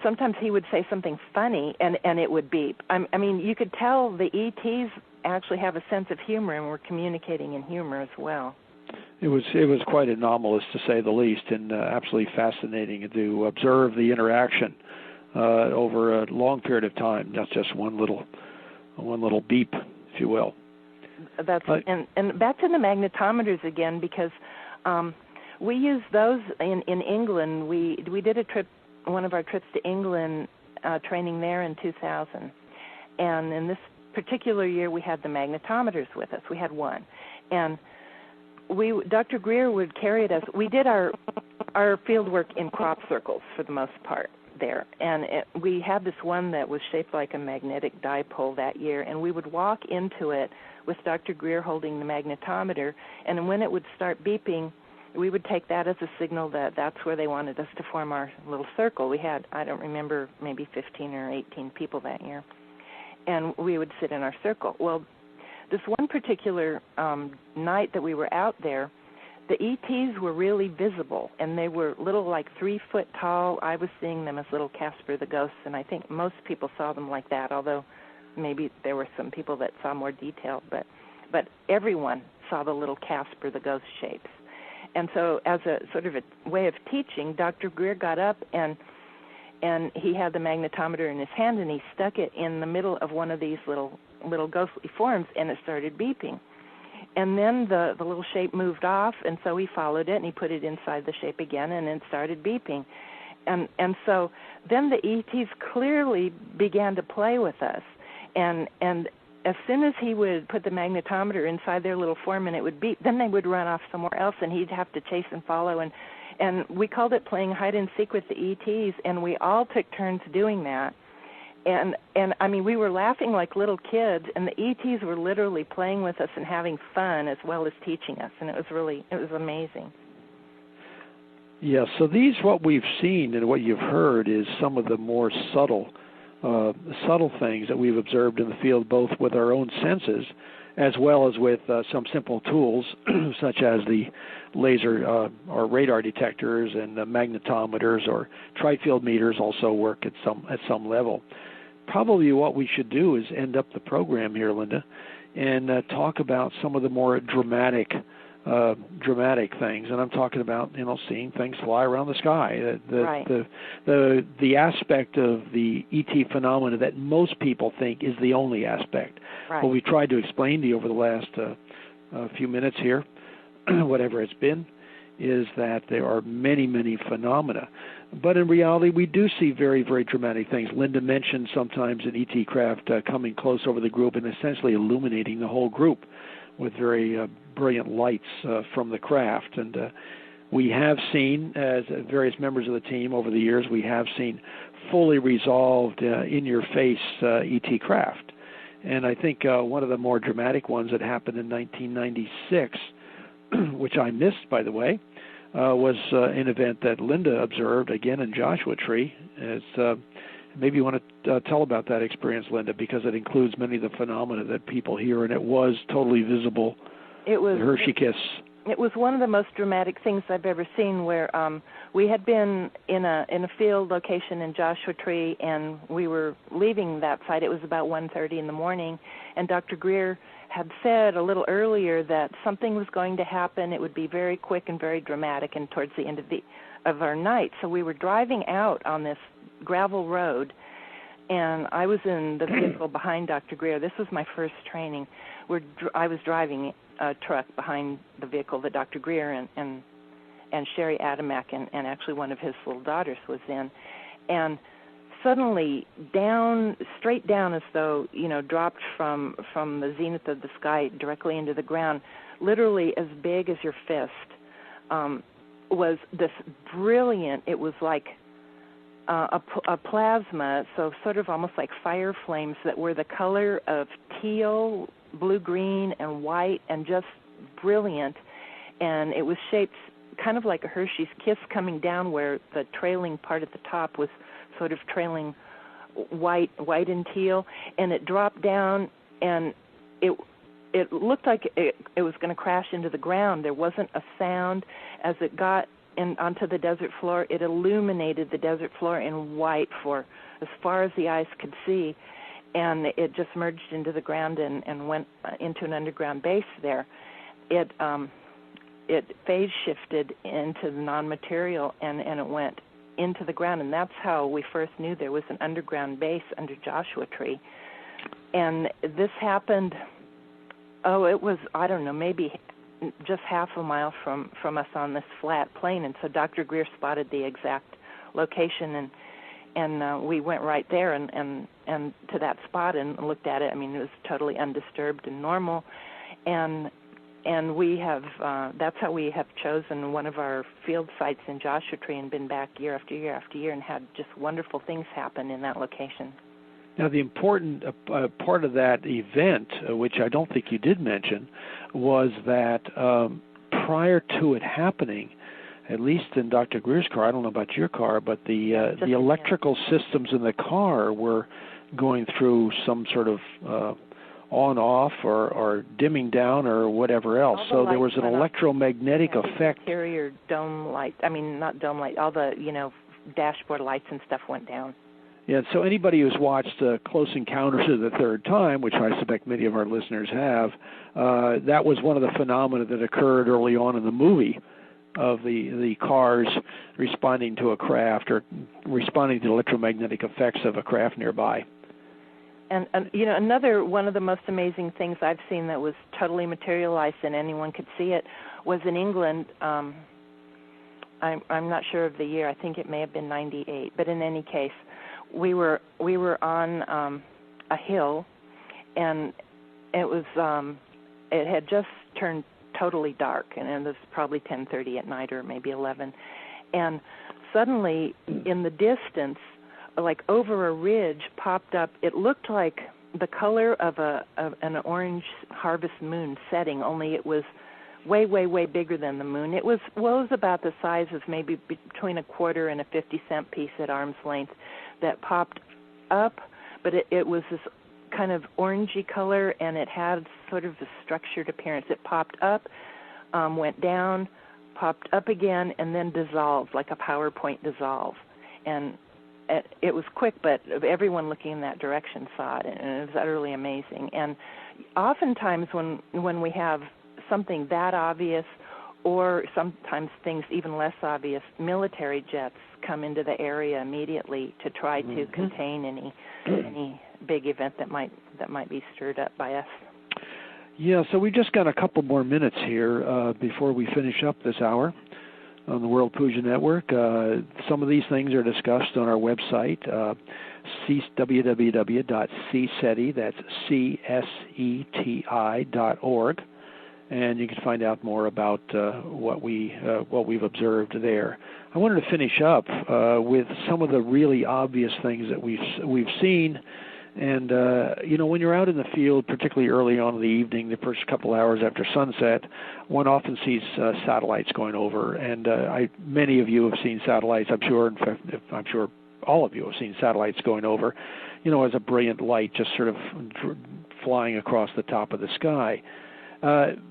sometimes he would say something funny, and it would beep. I mean, you could tell the ETs actually have a sense of humor, and were communicating in humor as well. It was quite anomalous, to say the least, and absolutely fascinating to observe the interaction over a long period of time, not just one little beep, if you will. That's and back to the magnetometers again, because we use those in England. We did one of our trips to England, training there in 2000, and in this particular year we had the magnetometers with us. We had one, and Dr. Greer would carry it as we did our field work in crop circles for the most part there, and we had this one that was shaped like a magnetic dipole that year, and we would walk into it with Dr. Greer holding the magnetometer, and when it would start beeping, we would take that as a signal that that's where they wanted us to form our little circle. We had, I don't remember, maybe 15 or 18 people that year, and we would sit in our circle. Well, this one particular night that we were out there, the ETs were really visible, and they were little, like 3 foot tall. I was seeing them as little Casper the Ghosts, and I think most people saw them like that, although maybe there were some people that saw more detail, but everyone saw the little Casper the Ghost shapes. And so as a sort of a way of teaching, Dr. Greer got up and he had the magnetometer in his hand, and he stuck it in the middle of one of these little ghostly forms, and it started beeping. And then the little shape moved off, and so he followed it, and he put it inside the shape again, and it started beeping. And so then the ETs clearly began to play with us. And as soon as he would put the magnetometer inside their little form and it would beep, then they would run off somewhere else, and he'd have to chase and follow. And we called it playing hide and seek with the ETs, and we all took turns doing that. And I mean, we were laughing like little kids, and the ETs were literally playing with us and having fun as well as teaching us, and it was amazing. Yeah, so what we've seen and what you've heard is some of the more subtle things that we've observed in the field, both with our own senses as well as with some simple tools such as the laser or radar detectors and the magnetometers or tri-field meters also work at some level. Probably what we should do is end up the program here, Linda, and talk about some of the more dramatic things, and I'm talking about seeing things fly around the sky. Right. The aspect of the ET phenomena that most people think is the only aspect. Right. What we tried to explain to you over the last few minutes here, whatever it's been, is that there are many, many phenomena. But in reality, we do see very, very dramatic things. Linda mentioned sometimes an ET craft coming close over the group and essentially illuminating the whole group with very brilliant lights from the craft. And we have seen, as various members of the team over the years, we have seen fully resolved, in-your-face ET craft. And I think one of the more dramatic ones that happened in 1996, which I missed, by the way, was an event that Linda observed, again in Joshua Tree. Maybe you want to tell about that experience, Linda, because it includes many of the phenomena that people hear, and it was totally visible. It was the Hershey Kiss. It was one of the most dramatic things I've ever seen, where we had been in a field location in Joshua Tree, and we were leaving that site. It was about 1:30 in the morning, and Dr. Greer had said a little earlier that something was going to happen. It would be very quick and very dramatic, and towards the end of our night. So we were driving out on this gravel road, and I was in the vehicle behind Dr. Greer. This was my first training. I was driving a truck behind the vehicle that Dr. Greer and Sherry Adamak and actually one of his little daughters was in. And suddenly straight down as though, dropped from the zenith of the sky directly into the ground, literally as big as your fist, was this brilliant, it was like a plasma, so sort of almost like fire flames that were the color of teal, blue-green, and white, and just brilliant. And it was shaped kind of like a Hershey's Kiss coming down, where the trailing part at the top was sort of trailing white and teal, and it dropped down, and it looked like it was going to crash into the ground. There wasn't a sound. As it got onto the desert floor, it illuminated the desert floor in white for as far as the eyes could see, and it just merged into the ground and went into an underground base there. It phase shifted into the non-material, and it went into the ground, and that's how we first knew there was an underground base under Joshua Tree. And this happened, it was, I don't know, maybe just half a mile from us on this flat plain, and so Dr. Greer spotted the exact location, and we went right there and to that spot and looked at it. I mean, it was totally undisturbed and normal, and we have that's how we have chosen one of our field sites in Joshua Tree and been back year after year after year and had just wonderful things happen in that location. Now, the important part of that event, which I don't think you did mention, was that prior to it happening, at least in Dr. Greer's car, I don't know about your car, but the electrical systems in the car were going through some sort of on-off or dimming down or whatever else. So there was an electromagnetic effect. Interior dome light, not dome light, all the, dashboard lights and stuff went down. Yeah, so anybody who's watched Close Encounters of the Third Time, which I suspect many of our listeners have, that was one of the phenomena that occurred early on in the movie of the cars responding to a craft or responding to the electromagnetic effects of a craft nearby. And another one of the most amazing things I've seen that was totally materialized and anyone could see it was in England. I'm not sure of the year. I think it may have been 98. But in any case, we were on a hill, and it had just turned totally dark, and it was probably 10:30 at night or maybe 11. And suddenly, in the distance, like over a ridge, popped up. It looked like the color of an orange harvest moon setting, only it was way, way, way bigger than the moon. It was about the size of maybe between a quarter and a 50-cent piece at arm's length that popped up, but it was this kind of orangey color, and it had sort of a structured appearance. It popped up, went down, popped up again, and then dissolved, like a PowerPoint dissolve. And it was quick, but everyone looking in that direction saw it, and it was utterly amazing. And oftentimes when we have something that obvious, or sometimes things even less obvious, military jets come into the area immediately to try to contain any big event that might be stirred up by us. Yeah, so we just got a couple more minutes here before we finish up this hour on the World Puja Network. Some of these things are discussed on our website, www.CSETI, that's CSETI.org, and you can find out more about what we've observed there. I wanted to finish up with some of the really obvious things that we've seen. And, when you're out in the field, particularly early on in the evening, the first couple hours after sunset, one often sees satellites going over. And many of you have seen satellites, I'm sure. In fact, I'm sure all of you have seen satellites going over, as a brilliant light just sort of flying across the top of the sky.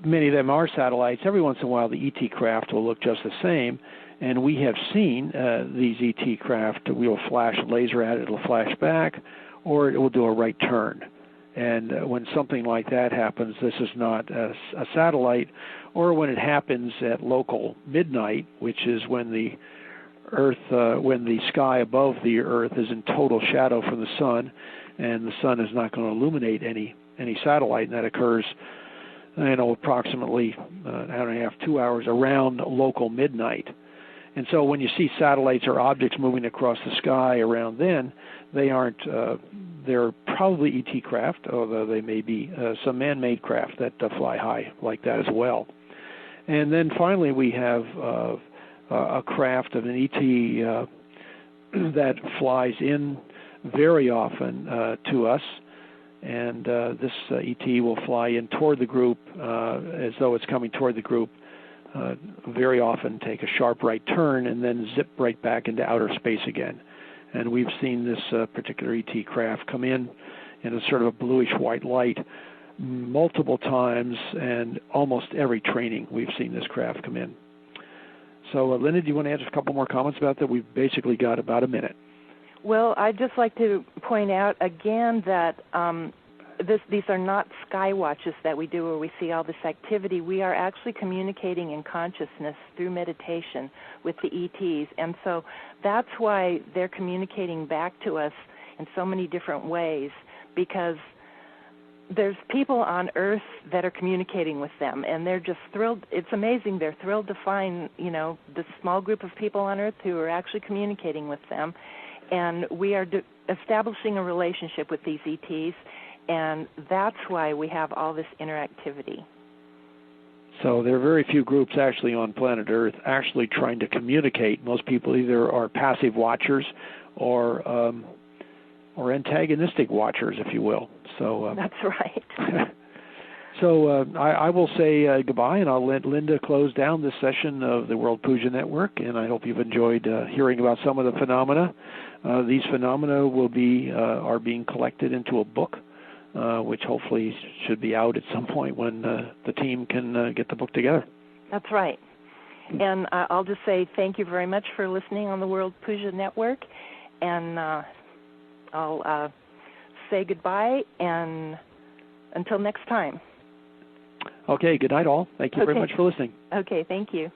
Many of them are satellites. Every once in a while, the ET craft will look just the same. And we have seen these ET craft. We'll flash a laser at it, it'll flash back, or it will do a right turn. And when something like that happens, this is not a satellite, or when it happens at local midnight, which is when the Earth, when the sky above the Earth is in total shadow from the sun, and the sun is not going to illuminate any satellite, and that occurs, approximately an hour and a half, 2 hours around local midnight. And so when you see satellites or objects moving across the sky around then, they aren't, they're probably ET craft, although they may be some man-made craft that fly high like that as well. And then finally we have a craft of an ET that flies in very often to us, and this ET will fly in toward the group as though it's coming toward the group, very often take a sharp right turn and then zip right back into outer space again. And we've seen this particular ET craft come in a sort of a bluish-white light multiple times, and almost every training we've seen this craft come in. So, Linda, do you want to add a couple more comments about that? We've basically got about a minute. Well, I'd just like to point out again that these are not sky watches that we do where we see all this activity. We are actually communicating in consciousness through meditation with the ETs, and so that's why they're communicating back to us in so many different ways, because there's people on Earth that are communicating with them, and they're just thrilled. It's amazing. They're thrilled to find, this small group of people on Earth who are actually communicating with them, and we are establishing a relationship with these ETs, and that's why we have all this interactivity. So there are very few groups actually on planet Earth actually trying to communicate. Most people either are passive watchers or antagonistic watchers, if you will. So that's right. So I will say goodbye, and I'll let Linda close down this session of the World Puja Network, and I hope you've enjoyed hearing about some of the phenomena. These phenomena are being collected into a book, which hopefully should be out at some point when the team can get the book together. That's right. And I'll just say thank you very much for listening on the World Puja Network, and I'll say goodbye, and until next time. Okay, good night all. Thank you very much for listening. Okay, thank you.